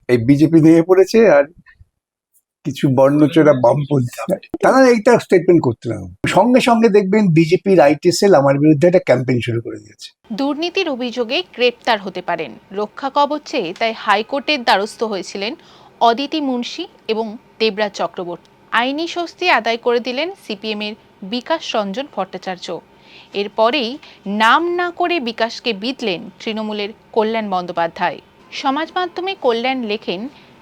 এই বিজেপি নিয়ে পড়েছে আর কিছু বর্ণচোরা বামপন্থী তারা এইটা স্টেটমেন্ট করতে না সঙ্গে সঙ্গে দেখবেন বিজেপির আইটি সেল আমার বিরুদ্ধে একটা ক্যাম্পেইন শুরু করে দিয়েছে। দুর্নীতির অভিযোগে গ্রেপ্তার হতে পারেন, রক্ষা কবচে তাই হাইকোর্টের দ্বারস্থ হয়েছিলেন অদিতি মুন্সি এবং দেবরাজ চক্রবর্তী। আইনি স্বস্তি আদায় করে দিলেন সিপিএমের বিকাশ রঞ্জন ভট্টাচার্য। এরপরেই নাম না করে বিকাশকে বিদলেন তৃণমূলের কল্যাণ বন্দ্যোপাধ্যায়। সমাজ মাধ্যমে কল্যাণ লেখেন,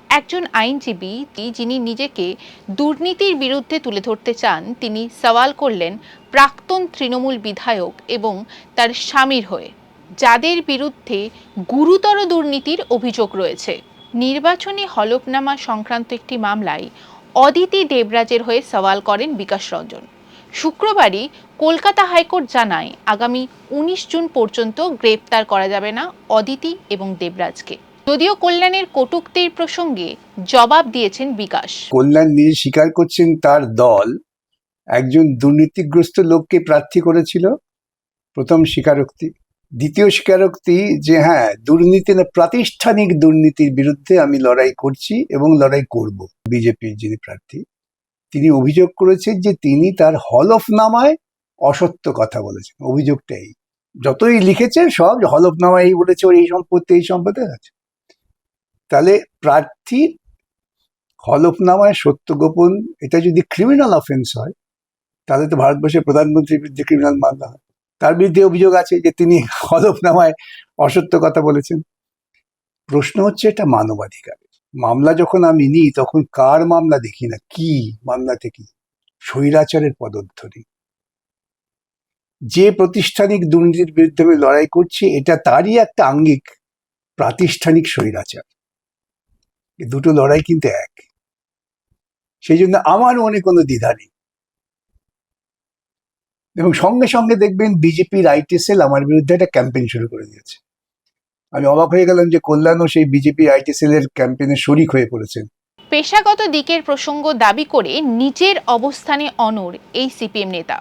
একজন আইনজীবী যিনি নিজেকে দুর্নীতির বিরুদ্ধে তুলে ধরতে চান, তিনি সওয়াল করলেন প্রাক্তন তৃণমূল বিধায়ক এবং তার স্বামীর হয়ে, যাদের বিরুদ্ধে গুরুতর দুর্নীতির অভিযোগ রয়েছে। নির্বাচনী হলফনামা সংক্রান্ত একটি মামলায় অদিতি দেবরাজের হয়ে সওয়াল করেন বিকাশ রঞ্জন। শুক্রবারই কলকাতা হাইকোর্ট জানায়, আগামী 19 জুন পর্যন্ত গ্রেপ্তার করা যাবে না অদিতি এবং দেবরাজকে। যদিও কল্যাণের কটূক্তির প্রসঙ্গে জবাব দিয়েছেন বিকাশ। কল্যাণ নিজে স্বীকার করছেন তার দল একজন দুর্নীতিগ্রস্ত লোককে প্রার্থী করেছিল, প্রথম স্বীকারোক্তি। দ্বিতীয় স্বীকারোক্তি যে হ্যাঁ, দুর্নীতি না, প্রাতিষ্ঠানিক দুর্নীতির বিরুদ্ধে আমি লড়াই করছি এবং লড়াই করব। বিজেপির যিনি প্রার্থী তিনি অভিযোগ করেছেন যে তিনি তার হলফনামায় অসত্য কথা বলেছেন। অভিযোগটাই যতই লিখেছেন সব হলফনামায় বলেছে ওর এই সম্পত্তি আছে। তাহলে প্রার্থীর হলফনামায় সত্য গোপন এটা যদি ক্রিমিনাল অফেন্স হয় তাহলে তো ভারতবর্ষের প্রধানমন্ত্রীর বিরুদ্ধে ক্রিমিনাল মামলা হয়। তার বিরুদ্ধে অভিযোগ আছে যে তিনি হলফনামায় অসত্য কথা বলেছেন। প্রশ্ন হচ্ছে এটা মানবাধিকার মামলা। যখন আমি নিই তখন কার মামলা দেখি না, কি মামলাতে কি স্বৈরাচারের পদধূলি। যে প্রাতিষ্ঠানিক দুর্নীতির বিরুদ্ধে আমি লড়াই করছি এটা তারই একটা আঙ্গিক প্রাতিষ্ঠানিক স্বৈরাচার। দুটো লড়াই কিন্তু এক। সেই জন্য আমার মনে কোনো দ্বিধা নেই। এবং সঙ্গে সঙ্গে দেখবেন বিজেপির আইটি সেল আমার বিরুদ্ধে একটা ক্যাম্পেইন শুরু করে দিয়েছে। আমি অবাক হয়ে গেলাম যে কল্যাণও সেই বিজেপি আইটি সেলের ক্যাম্পেইনে শরিক হয়ে পড়েছেন। পেশাগত দিকের প্রসঙ্গ দাবি করে নিজের অবস্থানে অনড় এই সিপিএম নেতা।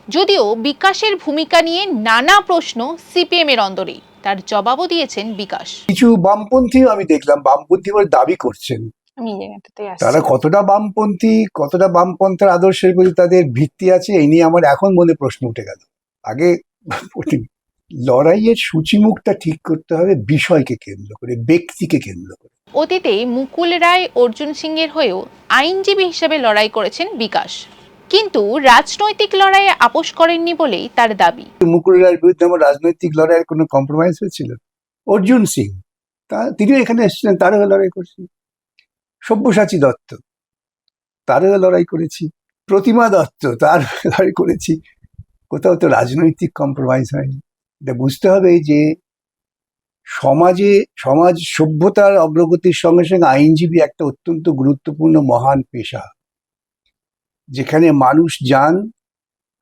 যদিও বিকাশের ভূমিকা নিয়ে নানা প্রশ্ন সিপিএম এর অন্দরে, তার জবাবও দিয়েছেন বিকাশ। কিছু বামপন্থীও আমি দেখলাম বামপন্থী বলে দাবি করছেন। তারা কতটা বামপন্থী, কতটা বামপন্থার আদর্শের প্রতি তাদের ভিত্তি আছে এই নিয়ে আমার এখন মনে প্রশ্ন উঠে গেল। আগে লড়াইয়ের সূচিমুখটা ঠিক করতে হবে বিষয়কে কেন্দ্র করে, ব্যক্তিকে কেন্দ্র করে। অতীতে মুকুল রায় অর্জুন সিং এর হয়েও আইনজীবী হিসেবে লড়াই করেছেন বিকাশ, কিন্তু রাজনৈতিক লড়াইয়ে আপোষ করেননি বলেই তার দাবি। মুকুল রায়ের বিরুদ্ধে আমার রাজনৈতিক লড়াইয়ের কোনো কম্প্রোমাইজ হয়েছিল? অর্জুন সিং তিনিও এখানে এসেছিলেন, তার হয়ে লড়াই করছি। সব্যসাচী দত্ত তার হয়ে লড়াই করেছি। প্রতিমা দত্ত তার লড়াই করেছি। কোথাও তো রাজনৈতিক কম্প্রোমাইজ হয়নি। এটা বুঝতে হবে যে সমাজ সভ্যতার অগ্রগতির সঙ্গে সঙ্গে আইনজীবী একটা অত্যন্ত গুরুত্বপূর্ণ মহান পেশা, যেখানে মানুষ যান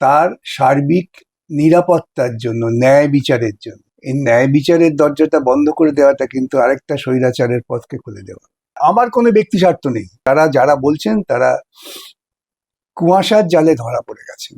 তার সার্বিক নিরাপত্তার জন্য, ন্যায় বিচারের জন্য। এই ন্যায় বিচারের দরজাটা বন্ধ করে দেওয়াটা কিন্তু আরেকটা স্বৈরাচারের পথকে খুলে দেওয়া। আমার কোনো ব্যক্তি স্বার্থ নেই। যারা বলছেন তারা কুয়াশার জালে ধরা পড়ে গেছেন।